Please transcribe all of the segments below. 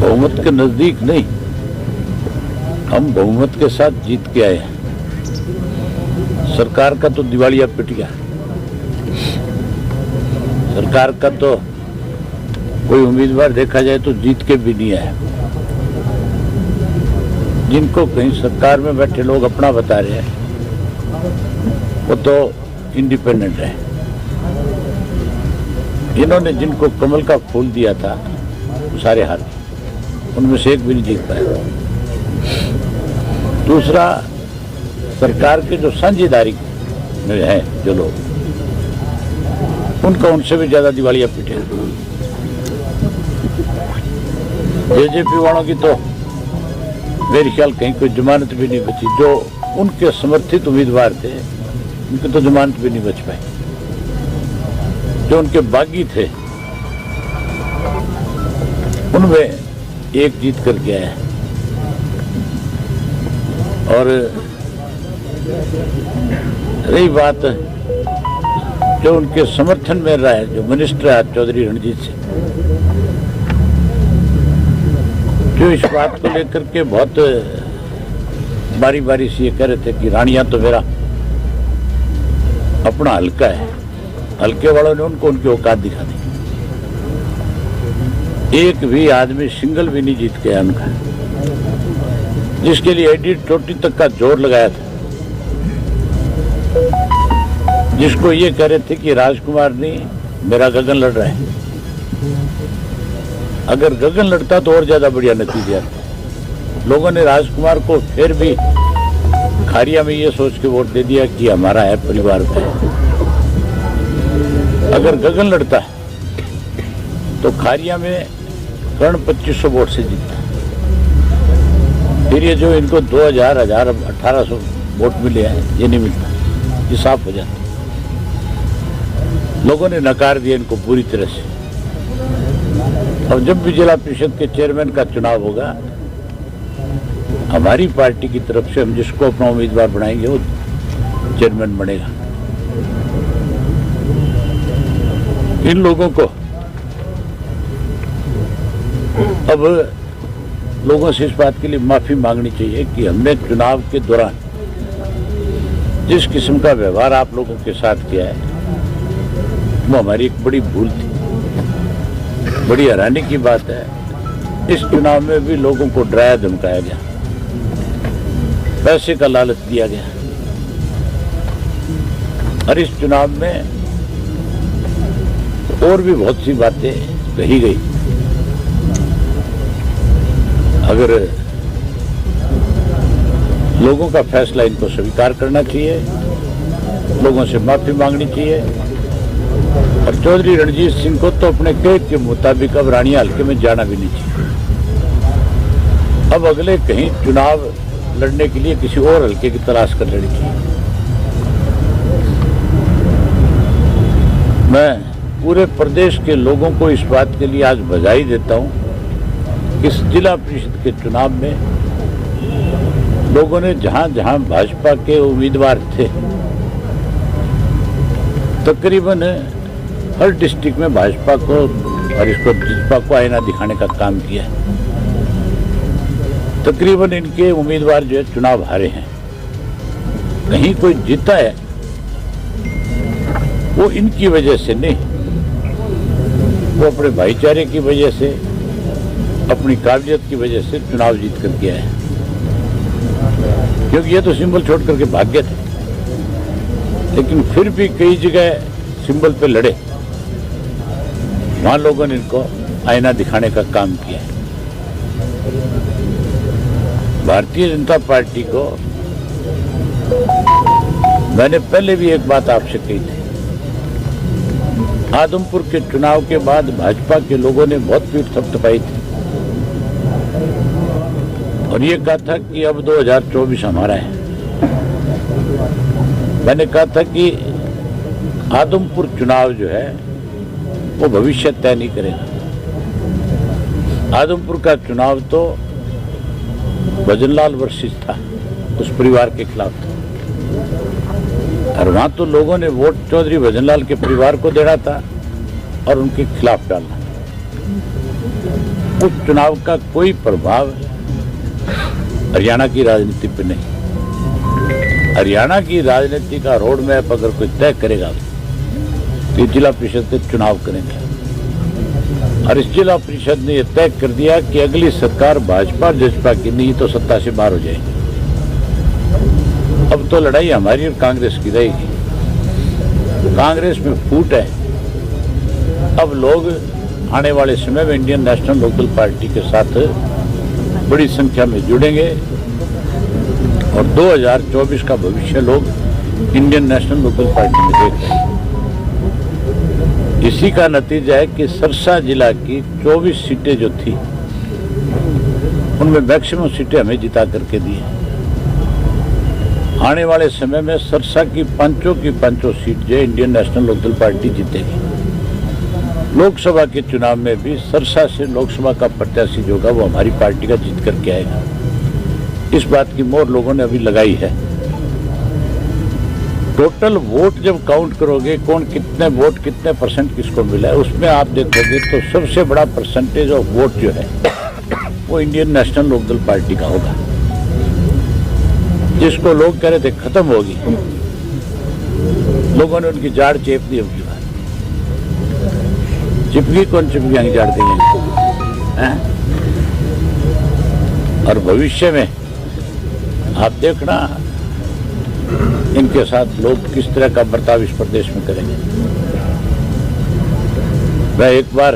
बहुमत के नजदीक नहीं, हम बहुमत के साथ जीत के आए हैं। सरकार का तो दिवालिया पिट गया, सरकार का तो कोई उम्मीदवार देखा जाए तो जीत के भी नहीं आया। जिनको कहीं सरकार में बैठे लोग अपना बता रहे हैं वो तो इंडिपेंडेंट है। इन्होंने जिनको कमल का फूल दिया था वो सारे हार गए, उनमें से एक भी नहीं जीत पाया। दूसरा, सरकार के जो साझेदारी में है जो लोग, उनका उनसे भी ज्यादा दिवालिया पीटे। जेजेपी वालों की तो मेरे ख्याल कहीं कोई जमानत भी नहीं बची। जो उनके समर्थित उम्मीदवार थे उनकी तो जमानत भी नहीं बच पाई। जो उनके बागी थे उनमें एक जीत करके आया। और रही बात जो उनके समर्थन में रहा है, जो मिनिस्टर है चौधरी रणजीत सिंह, जो इस बात को लेकर के बहुत बारी बारी से ये कह रहे थे कि रानिया तो मेरा अपना हल्का है, हल्के वालों ने उनको उनकी औकात दिखा दी। एक भी आदमी सिंगल भी नहीं जीत गया उनका, जिसके लिए एडिट चोटी तक का जोर लगाया था, जिसको ये कह रहे थे कि राजकुमार नहीं मेरा गगन लड़ रहा है। अगर गगन लड़ता तो और ज्यादा बढ़िया नतीजा आता। लोगों ने राजकुमार को फिर भी खारिया में ये सोच के वोट दे दिया कि हमारा है, परिवार का है। अगर गगन लड़ता तो खारिया में कर्ण 2500 वोट से जीतता। फिर ये जो इनको 2000, 1800 वोट मिले हैं ये नहीं मिलता, ये साफ हो जाता। लोगों ने नकार दिया इनको पूरी तरह से। और जब भी जिला परिषद के चेयरमैन का चुनाव होगा, हमारी पार्टी की तरफ से हम जिसको अपना उम्मीदवार बनाएंगे वो चेयरमैन बनेगा। इन लोगों को अब लोगों से इस बात के लिए माफी मांगनी चाहिए कि हमने चुनाव के दौरान जिस किस्म का व्यवहार आप लोगों के साथ किया है वो हमारी एक बड़ी भूल थी। बड़ी हैरानी की बात है, इस चुनाव में भी लोगों को डराया धमकाया गया, पैसे का लालच दिया गया। और इस चुनाव में और भी बहुत सी बातें कही गई। अगर लोगों का फैसला इनको स्वीकार करना चाहिए, लोगों से माफी मांगनी चाहिए। और चौधरी रणजीत सिंह को तो अपने कैद के मुताबिक अब रानिया हल्के में जाना भी नहीं चाहिए। अब अगले कहीं चुनाव लड़ने के लिए किसी और हल्के की तलाश कर लेनी चाहिए। मैं पूरे प्रदेश के लोगों को इस बात के लिए आज बधाई देता हूं कि इस जिला परिषद के चुनाव में लोगों ने जहां जहां भाजपा के उम्मीदवार थे, तकरीबन हर डिस्ट्रिक्ट में भाजपा को और इसको जिसपा को आईना दिखाने का काम किया है। तकरीबन इनके उम्मीदवार जो है चुनाव हारे हैं। कहीं कोई जीता है वो इनकी वजह से नहीं, वो अपने भाईचारे की वजह से, अपनी काबिलियत की वजह से चुनाव जीत कर गया है। क्योंकि ये तो सिंबल छोड़ करके भाग गए थे, लेकिन फिर भी कई जगह सिंबल पे लड़े, वहां लोगों ने इनको आईना दिखाने का काम किया है। भारतीय जनता पार्टी को मैंने पहले भी एक बात आपसे कही थी। आदमपुर के चुनाव के बाद भाजपा के लोगों ने बहुत पीठ थपथपाई थी और ये कहा था कि अब 2024 हमारा है। मैंने कहा था कि आदमपुर चुनाव जो है वो भविष्य तय नहीं करेगा। आदमपुर का चुनाव तो भजनलाल वर्सेस था, उस परिवार के खिलाफ था, और वहां तो लोगों ने वोट चौधरी भजनलाल के परिवार को देना था और उनके खिलाफ डालना। उस चुनाव का कोई प्रभाव हरियाणा की राजनीति पर नहीं। हरियाणा की राजनीति का रोड मैप अगर कोई तय करेगा तो जिला परिषद के चुनाव करेंगे, और इस जिला परिषद ने यह तय कर दिया कि अगली सरकार भाजपा और जसपा की नहीं तो सत्ता से बाहर हो जाएगी। अब तो लड़ाई हमारी और कांग्रेस की रहेगी। कांग्रेस में फूट है। अब लोग आने वाले समय में इंडियन नेशनल लोकदल पार्टी के साथ बड़ी संख्या में जुड़ेंगे और 2024 का भविष्य लोग इंडियन नेशनल लोकदल पार्टी में देख रहे हैं। इसी का नतीजा है कि सरसा जिला की 24 सीटें जो थी उनमें मैक्सिमम सीटें हमें जिता करके दी हैं। आने वाले समय में सरसा की पांचों सीट जो इंडियन नेशनल लोकदल पार्टी जीतेगी। लोकसभा के चुनाव में भी सरसा से लोकसभा का प्रत्याशी जो होगा वो हमारी पार्टी का जीत करके आएगा। इस बात की मोहर लोगों ने अभी लगाई है। टोटल वोट जब काउंट करोगे कौन कितने वोट कितने परसेंट किसको मिला है, उसमें आप देखोगे तो सबसे बड़ा परसेंटेज ऑफ वोट जो है वो इंडियन नेशनल लोकदल पार्टी का होगा, जिसको लोग कह रहे थे खत्म होगी। लोगों ने उनकी जाड़ चेप दी। अब की बात चिपकी कौन चिपकी जाड़ दी है। और भविष्य में आप देखना इनके साथ लोग किस तरह का बर्ताव इस प्रदेश में करेंगे। मैं एक बार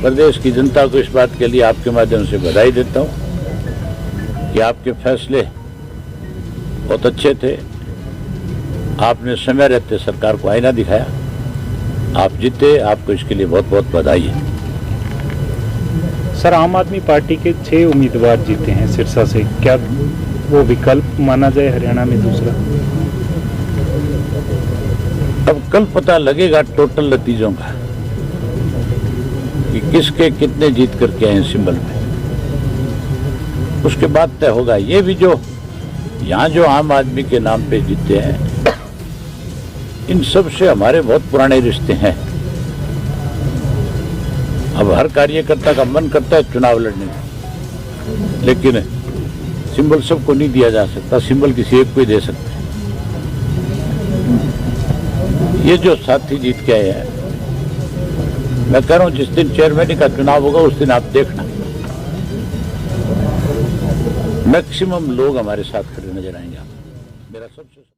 प्रदेश की जनता को इस बात के लिए आपके माध्यम से बधाई देता हूं कि आपके फैसले बहुत अच्छे थे। आपने समय रहते सरकार को आईना दिखाया, आप जीते, आपको इसके लिए बहुत बहुत बधाई है। सर, आम आदमी पार्टी के 6 उम्मीदवार जीते हैं सिरसा से, क्या वो विकल्प माना जाए हरियाणा में दूसरा? अब कल पता लगेगा टोटल नतीजों का कि किसके कितने जीत करके आए सिंबल में, उसके बाद तय होगा। ये भी जो यहाँ जो आम आदमी के नाम पे जीते हैं, इन सब से हमारे बहुत पुराने रिश्ते हैं। अब हर कार्यकर्ता का मन करता है चुनाव लड़ने में, लेकिन सिंबल सबको नहीं दिया जा सकता, सिंबल किसी एक को ही दे सकते हैं। ये जो साथी जीत के आए हैं, मैं कह रहा हूं जिस दिन चेयरमैन का चुनाव होगा उस दिन आप देखना मैक्सिमम लोग हमारे साथ खड़े नजर आएंगे। मेरा सबसे